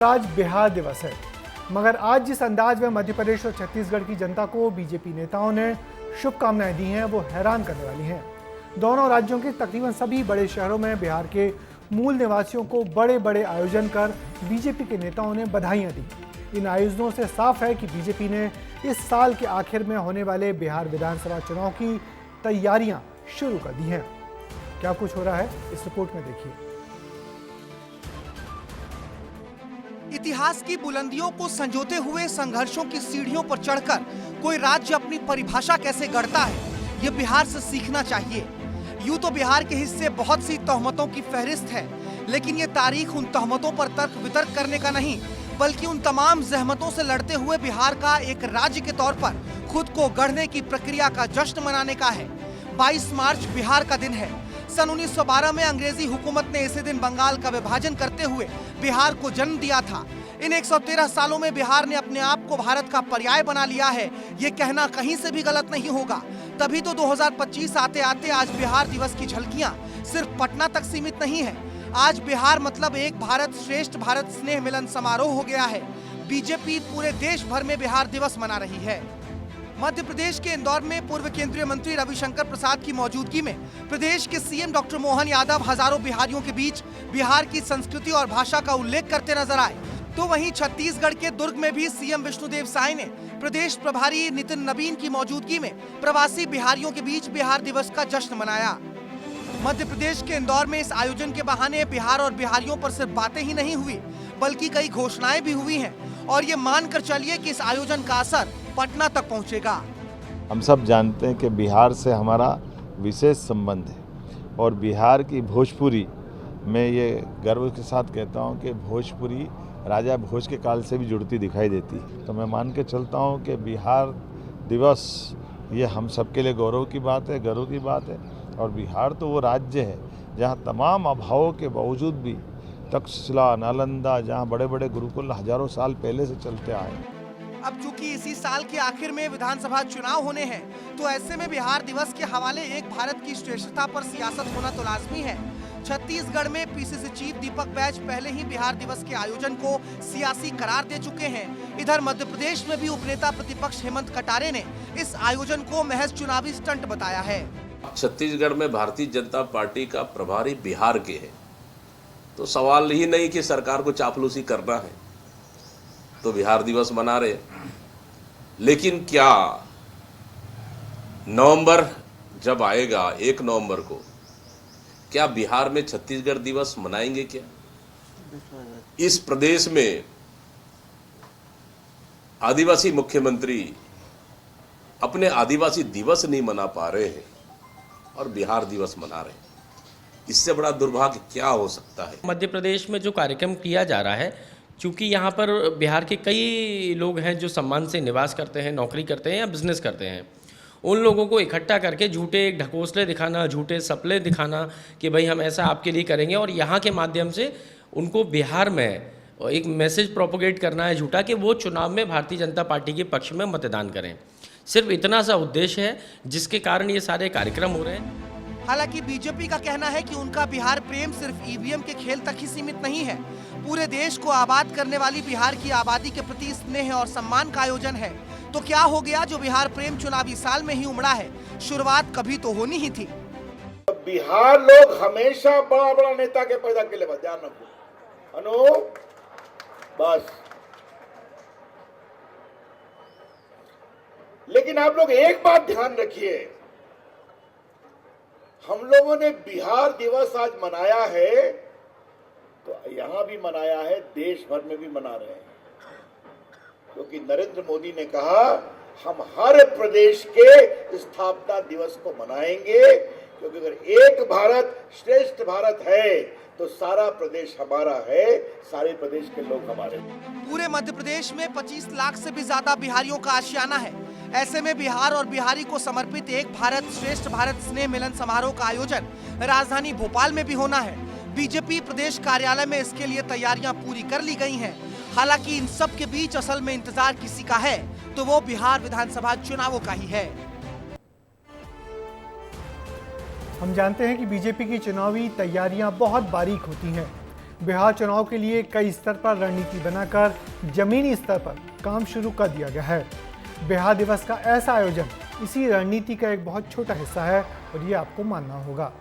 आज बिहार दिवस है, मगर आज जिस अंदाज में मध्य प्रदेश और छत्तीसगढ़ की जनता को बीजेपी नेताओं ने शुभकामनाएं दी हैं वो हैरान करने वाली हैं। दोनों राज्यों के तकरीबन सभी बड़े शहरों में बिहार के मूल निवासियों को बड़े बड़े आयोजन कर बीजेपी के नेताओं ने बधाइयां दी। इन आयोजनों से साफ है कि बीजेपी ने इस साल के आखिर में होने वाले बिहार विधानसभा चुनाव की तैयारियां शुरू कर दी हैं। क्या कुछ हो रहा है इस रिपोर्ट में देखिए। इतिहास की बुलंदियों को संजोते हुए संघर्षों की सीढ़ियों पर चढ़कर कोई राज्य अपनी परिभाषा कैसे गढ़ता है, ये बिहार से सीखना चाहिए। यूं तो बिहार के हिस्से बहुत सी तहमतों की फहरिस्त है, लेकिन ये तारीख उन तहमतों पर तर्क वितर्क करने का नहीं, बल्कि उन तमाम जहमतों से लड़ते हुए बिहार का एक राज्य के तौर पर खुद को गढ़ने की प्रक्रिया का जश्न मनाने का है। 22 मार्च बिहार का दिन है। सन 1912 में अंग्रेजी हुकूमत ने इसी दिन बंगाल का विभाजन करते हुए बिहार को जन्म दिया था। इन 113 सालों में बिहार ने अपने आप को भारत का पर्याय बना लिया है, ये कहना कहीं से भी गलत नहीं होगा। तभी तो 2025 आते आते आज बिहार दिवस की झलकियां सिर्फ पटना तक सीमित नहीं है। आज बिहार मतलब एक भारत श्रेष्ठ भारत स्नेह मिलन समारोह हो गया है। बीजेपी पूरे देश भर में बिहार दिवस मना रही है। मध्य प्रदेश के इंदौर में पूर्व केंद्रीय मंत्री रविशंकर प्रसाद की मौजूदगी में प्रदेश के सीएम डॉक्टर मोहन यादव हजारों बिहारियों के बीच बिहार की संस्कृति और भाषा का उल्लेख करते नजर आए। तो वहीं छत्तीसगढ़ के दुर्ग में भी सीएम विष्णुदेव साय ने प्रदेश प्रभारी नितिन नवीन की मौजूदगी में प्रवासी बिहारियों के बीच बिहार दिवस का जश्न मनाया। मध्य प्रदेश के इंदौर में इस आयोजन के बहाने बिहार और बिहारियों पर सिर्फ बातें ही नहीं हुई, बल्कि कई घोषणाएं भी हुई हैं। और ये मानकर चलिए कि इस आयोजन का असर पटना तक पहुंचेगा। हम सब जानते हैं कि बिहार से हमारा विशेष संबंध है और बिहार की भोजपुरी, मैं ये गर्व के साथ कहता हूँ कि भोजपुरी राजा भोज के काल से भी जुड़ती दिखाई देती है। तो मैं मान के चलता हूँ कि बिहार दिवस ये हम सबके लिए गौरव की बात है, गर्व की बात है। और बिहार तो वो राज्य है जहाँ तमाम अभावों के बावजूद भी तक्षशिला, नालंदा, जहाँ बड़े बड़े गुरुकुल हजारों साल पहले से चलते आए। अब चूंकि इसी साल के आखिर में विधानसभा चुनाव होने हैं, तो ऐसे में बिहार दिवस के हवाले एक भारत की श्रेष्ठता पर सियासत होना तो लाजमी है। छत्तीसगढ़ में पीसीसी चीफ दीपक बैज पहले ही बिहार दिवस के आयोजन को सियासी करार दे चुके हैं। इधर मध्य प्रदेश में भी उपनेता प्रतिपक्ष हेमंत कटारे ने इस आयोजन को महज चुनावी स्टंट बताया है। छत्तीसगढ़ में भारतीय जनता पार्टी का प्रभारी बिहार के है, तो सवाल ही नहीं कि सरकार को चापलूसी करना है, तो बिहार दिवस मना रहे। लेकिन क्या नवंबर जब आएगा 1 नवंबर को, क्या बिहार में छत्तीसगढ़ दिवस मनाएंगे? क्या इस प्रदेश में आदिवासी मुख्यमंत्री अपने आदिवासी दिवस नहीं मना पा रहे हैं और बिहार दिवस मना रहे हैं? इससे बड़ा दुर्भाग्य क्या हो सकता है? मध्य प्रदेश में जो कार्यक्रम किया जा रहा है, क्योंकि यहाँ पर बिहार के कई लोग हैं जो सम्मान से निवास करते हैं, नौकरी करते हैं या बिजनेस करते हैं, उन लोगों को इकट्ठा करके झूठे ढकोसले दिखाना, झूठे सपने दिखाना कि भाई हम ऐसा आपके लिए करेंगे, और यहाँ के माध्यम से उनको बिहार में एक मैसेज प्रोपोगेट करना है झूठा कि वो चुनाव में भारतीय जनता पार्टी के पक्ष में मतदान करें। सिर्फ इतना सा उद्देश्य है जिसके कारण ये सारे कार्यक्रम हो रहे हैं। हालांकि बीजेपी का कहना है कि उनका बिहार प्रेम सिर्फ ईवीएम के खेल तक ही सीमित नहीं है। पूरे देश को आबाद करने वाली बिहार की आबादी के प्रति स्नेह और सम्मान का आयोजन है। तो क्या हो गया जो बिहार प्रेम चुनावी साल में ही उमड़ा है? शुरुआत कभी तो होनी ही थी। बिहार लोग हमेशा बड़ा बड़ा नेता के पैदा के लिए ध्यान रखो अनु, बस। लेकिन आप लोग एक बात ध्यान रखिए, हम लोगों ने बिहार दिवस आज मनाया है, तो यहां भी मनाया है, देश भर में भी मना रहे हैं, क्योंकि नरेंद्र मोदी ने कहा हम हर प्रदेश के स्थापना दिवस को मनाएंगे, क्योंकि अगर एक भारत श्रेष्ठ भारत है तो सारा प्रदेश हमारा है, सारे प्रदेश के लोग हमारे। पूरे मध्य प्रदेश में 25 लाख से भी ज्यादा बिहारियों का आशियाना है। ऐसे में बिहार और बिहारी को समर्पित एक भारत श्रेष्ठ भारत स्नेह मिलन समारोह का आयोजन राजधानी भोपाल में भी होना है। बीजेपी प्रदेश कार्यालय में इसके लिए तैयारियां पूरी कर ली गई हैं। हालांकि इन सब के बीच असल में इंतजार किसी का है तो वो बिहार विधानसभा चुनावों का ही है। हम जानते हैं कि बीजेपी की चुनावी तैयारियां बहुत बारीक होती हैं। बिहार चुनाव के लिए कई स्तर पर रणनीति बनाकर जमीनी स्तर पर काम शुरू कर दिया गया है। बिहार दिवस का ऐसा आयोजन इसी रणनीति का एक बहुत छोटा हिस्सा है और ये आपको मानना होगा।